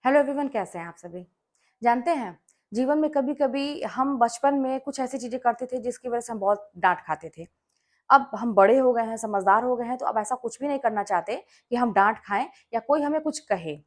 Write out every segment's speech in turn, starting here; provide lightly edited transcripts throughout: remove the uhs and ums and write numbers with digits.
Hello everyone, कैसे हैं आप सभी। जानते हैं, जीवन में कभी कभी हम बचपन में कुछ ऐसी चीजें करते थे जिसकी वजह से हम बहुत डांट खाते थे। अब हम बड़े हो गए हैं, समझदार हो गए हैं, तो अब ऐसा कुछ भी नहीं करना चाहते कि हम डांट खाएं या कोई हमें कुछ कहे।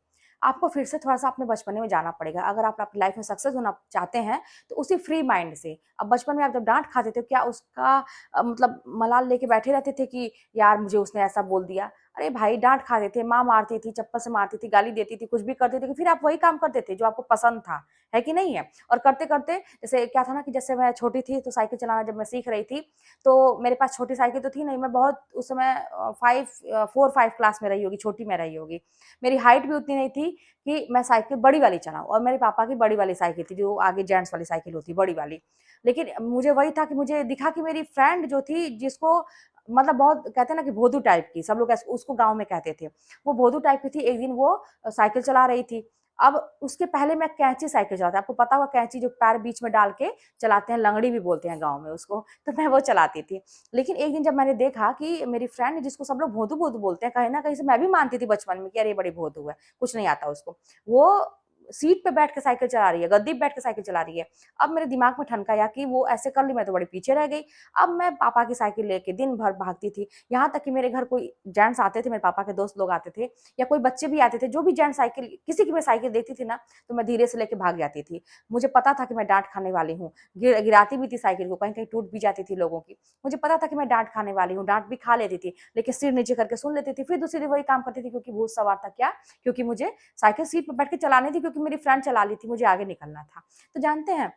आपको फिर से थोड़ा सा अपने बचपने में जाना पड़ेगा अगर आप अपनी लाइफ में सक्सेस होना चाहते हैं। तो उसी फ्री माइंड से, अब बचपन में आप जब डांट खाते थे, क्या उसका मतलब मलाल लेके बैठे रहते थे कि यार मुझे उसने ऐसा बोल दिया। अरे भाई, डांट खाते थे, माँ मारती थी, चप्पल से मारती थी, गाली देती थी, कुछ भी करते थे, कि फिर आप वही काम करते थे जो आपको पसंद था, है कि नहीं है। और करते करते जैसे क्या था ना, कि जैसे मैं छोटी थी तो साइकिल चलाना जब मैं सीख रही थी, तो मेरे पास छोटी साइकिल तो थी नहीं, मैं बहुत उस समय 4-5 क्लास में रही होगी, छोटी में रही होगी। मेरी हाइट भी उतनी नहीं थी कि मैं साइकिल बड़ी वाली चलाऊं, और मेरे पापा की बड़ी वाली साइकिल थी, जो आगे जेंट्स वाली साइकिल होती बड़ी वाली। लेकिन मुझे वही था कि मुझे दिखा कि मेरी फ्रेंड जो थी, जिसको मतलब बहुत कहते हैं ना कि भोदू टाइप की, सब लोग उसको गांव में कहते थे, वो भोदू टाइप की थी। एक दिन वो साइकिल चला रही थी। अब उसके पहले मैं कैंची साइकिल चलाता, आपको पता होगा कैंची जो पैर बीच में डाल के चलाते हैं, लंगड़ी भी बोलते हैं गाँव में उसको, तो मैं वो चलाती थी। लेकिन एक दिन जब मैंने देखा कि मेरी फ्रेंड, जिसको सब लोग भोदू भोदू बोलते हैं, कहीं न कहीं से मैं भी मानती थी बचपन में कि अरे ये बड़ी भोदू है, कुछ नहीं आता उसको। वो सीट पे बैठ के साइकिल चला रही है, गद्दी पे बैठ के साइकिल चला रही है। अब मेरे दिमाग में ठनका कि वो ऐसे कर ली, मैं तो बड़ी पीछे रह गई। अब मैं पापा की साइकिल लेके दिन भर भागती थी, यहाँ तक कि मेरे घर कोई जेंट्स आते थे, मेरे पापा के दोस्त लोग आते थे, या कोई बच्चे भी आते थे, जो भी जेंट्स साइकिल, किसी की मैं साइकिल देखती थी ना, तो मैं धीरे से लेके भाग जाती थी। मुझे पता था कि मैं डाँट खाने वाली हूँ, गिराती भी थी साइकिल को, कहीं-कहीं टूट भी जाती थी लोगों की। मुझे पता था कि मैं डाँट खाने वाली हूँ, डाँट भी खा लेती थी, लेकिन सिर नीचे करके सुन लेती थी, फिर दूसरे दिन वही काम करती थी, क्योंकि भूत सवार था। क्या? क्योंकि मुझे साइकिल सीट पे बैठ के चलानी थी, क्योंकि मेरी फ्रेंड चला ली थी, मुझे आगे निकलना था। तो जानते हैं,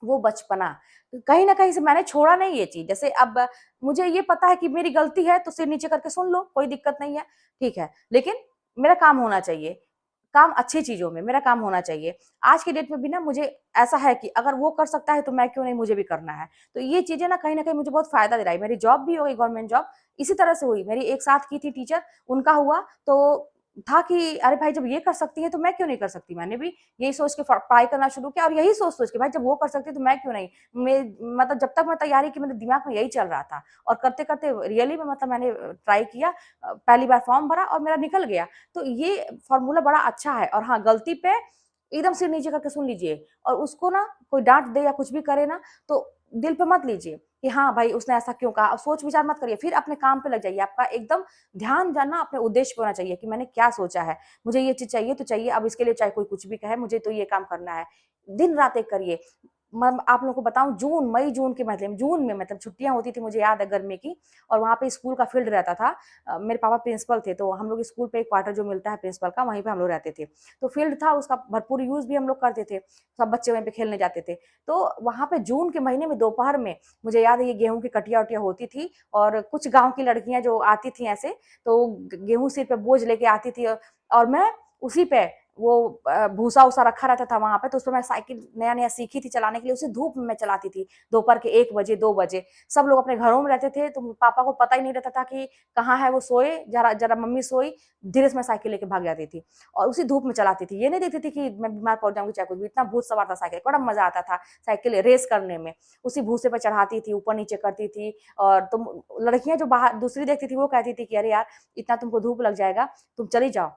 वो बचपना कहीं न कहीं से मैंने छोड़ा नहीं ये चीज़। जैसे अब मुझे ये पता है कि मेरी गलती है, तो सिर नीचे करके सुन लो, कोई दिक्कत नहीं है, ठीक है। लेकिन मेरा काम होना चाहिए, काम अच्छी चीज़ों में मेरा काम होना चाहिए। आज की डेट में भी ना मुझे ऐसा है कि अगर वो कर सकता है तो मैं क्यों नहीं, मुझे भी करना है। तो ये चीज़ें ना कहीं न कहीं मुझे बहुत फ़ायदा दे रहा है। मेरी जॉब भी हो गई, गवर्नमेंट जॉब, इसी तरह से हुई। मेरी एक साथ की थी टीचर, उनका हुआ तो था कि अरे भाई, जब ये कर सकती है तो मैं क्यों नहीं कर सकती। मैंने भी यही सोच के पढ़ाई करना शुरू किया, और यही सोच-सोच के भाई, जब वो कर सकती है तो मैं क्यों नहीं। मैं मतलब जब तक मैं तैयारी की, मेरे दिमाग में यही चल रहा था, और करते-करते रियली में मतलब मैंने ट्राई किया, पहली बार फॉर्म भरा और मेरा निकल गया। तो ये फ़ॉर्मूला बड़ा अच्छा है। और हाँ, गलती पे एकदम सिर नीचे करके सुन लीजिए, और उसको ना कोई डाँट दे या कुछ भी करे ना, तो दिल पे मत लीजिए कि हाँ भाई, उसने ऐसा क्यों कहा, और सोच-विचार मत करिए, फिर अपने काम पे लग जाइए। आपका एकदम ध्यान जाना अपने उद्देश्य पे होना चाहिए कि मैंने क्या सोचा है, मुझे ये चीज़ चाहिए तो चाहिए, अब इसके लिए चाहे कोई कुछ भी कहे, मुझे तो ये काम करना है। दिन-रात एक करिए। मैं आप लोगों को बताऊँ, मई-जून के महीने में, जून में मतलब छुट्टियाँ होती थी, मुझे याद है, गर्मी की, और वहाँ पे स्कूल का फील्ड रहता था। मेरे पापा प्रिंसिपल थे, तो हम लोग स्कूल पे एक क्वार्टर जो मिलता है प्रिंसिपल का, वहीं पे हम लोग रहते थे। तो फील्ड था, उसका भरपूर यूज़ भी हम लोग करते थे, सब बच्चे वहीं पे खेलने जाते थे। तो वहाँ पे जून के महीने में दोपहर में, मुझे याद है, ये गेहूँ की कटिया-वटिया होती थी, और कुछ गाँव की लड़कियाँ जो आती थी ऐसे, तो गेहूँ सिर पे बोझ लेके आती थी, और मैं उसी पे, वो भूसा-वूसा रखा रहता था वहाँ पे, तो उसपे मैं साइकिल नया-नया सीखी थी चलाने के लिए, उसी धूप में मैं चलाती थी, दोपहर के 1 बजे, 2 बजे। सब लोग अपने घरों में रहते थे, तो पापा को पता ही नहीं रहता था कि कहाँ है, वो सोए, ज़रा ज़रा मम्मी सोई, धीरे से मैं साइकिल लेके भाग जाती थी, और उसी धूप में चलाती थी। ये नहीं देखती थी कि मैं बीमार पड़ जाऊँगी, चाहे कुछ भी। इतना भूत सवार था साइकिल, बड़ा मज़ा आता था साइकिल रेस करने में। उसी भूसे पे चढ़ाती थी, ऊपर-नीचे करती थी, और तुम लड़कियाँ जो बाहर दूसरी देखती थी, वो कहती थी कि अरे यार, इतना तुमको धूप लग जाएगा, तुम चली जाओ।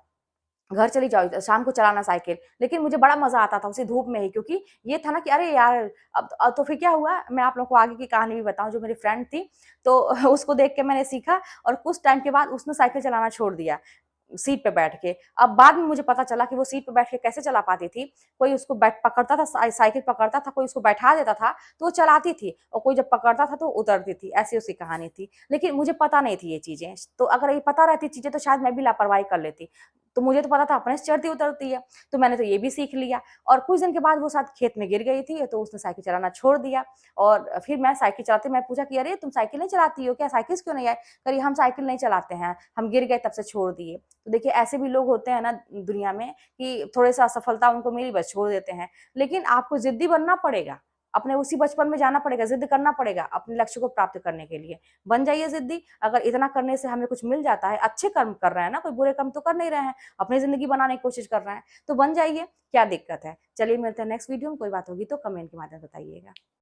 घर चली जाओ, शाम को चलाना साइकिल। लेकिन मुझे बड़ा मज़ा आता था उसी धूप में ही, क्योंकि ये था ना कि अरे यार, अब तो फिर क्या हुआ, मैं आप लोगों को आगे की कहानी भी बताऊँ। जो मेरी फ्रेंड थी, तो उसको देख के मैंने सीखा, और कुछ टाइम के बाद उसने साइकिल चलाना छोड़ दिया। सीट पे बैठ के। अब बाद में मुझे पता चला कि वो सीट पे बैठ के कैसे चला पाती थी। कोई उसको बैठ पकड़ता था, साइकिल पकड़ता था, कोई उसको बैठा देता था, तो वो चलाती थी, और कोई जब पकड़ता था तो वो उतरती थी। ऐसी उसकी कहानी थी। लेकिन मुझे पता नहीं थी ये चीज़ें। तो अगर ये पता रहती चीज़ें, तो शायद मैं भी लापरवाही कर लेती। तो मुझे तो पता था अपने से चढ़ती-उतरती है, तो मैंने तो ये भी सीख लिया। और कुछ दिन के बाद वो शायद खेत में गिर गई थी, तो उसने साइकिल चलाना छोड़ दिया, और फिर मैं साइकिल चलाती, मैं पूछा कि अरे तुम साइकिल नहीं चलाती हो क्या? साइकिल से क्यों नहीं आई? कह रही हम साइकिल नहीं चलाते हैं, हम गिर गए तब से छोड़ दिए। तो देखिए, ऐसे भी लोग होते हैं ना दुनिया में, कि थोड़े-सा असफलता उनको मिली, बस छोड़ देते हैं। लेकिन आपको ज़िद्दी बनना पड़ेगा, अपने उसी बचपन में जाना पड़ेगा, ज़िद करना पड़ेगा अपने लक्ष्य को प्राप्त करने के लिए। बन जाइए ज़िद्दी, अगर इतना करने से हमें कुछ मिल जाता है, अच्छे कर्म कर रहे हैं ना, कोई बुरे कर्म तो कर नहीं रहे हैं, अपनी ज़िंदगी बनाने की कोशिश कर रहे हैं, तो बन जाइए, क्या दिक्कत है? चलिए मिलते हैं नेक्स्ट वीडियो में, कोई बात होगी तो कमेंट के माध्यम से बताइएगा।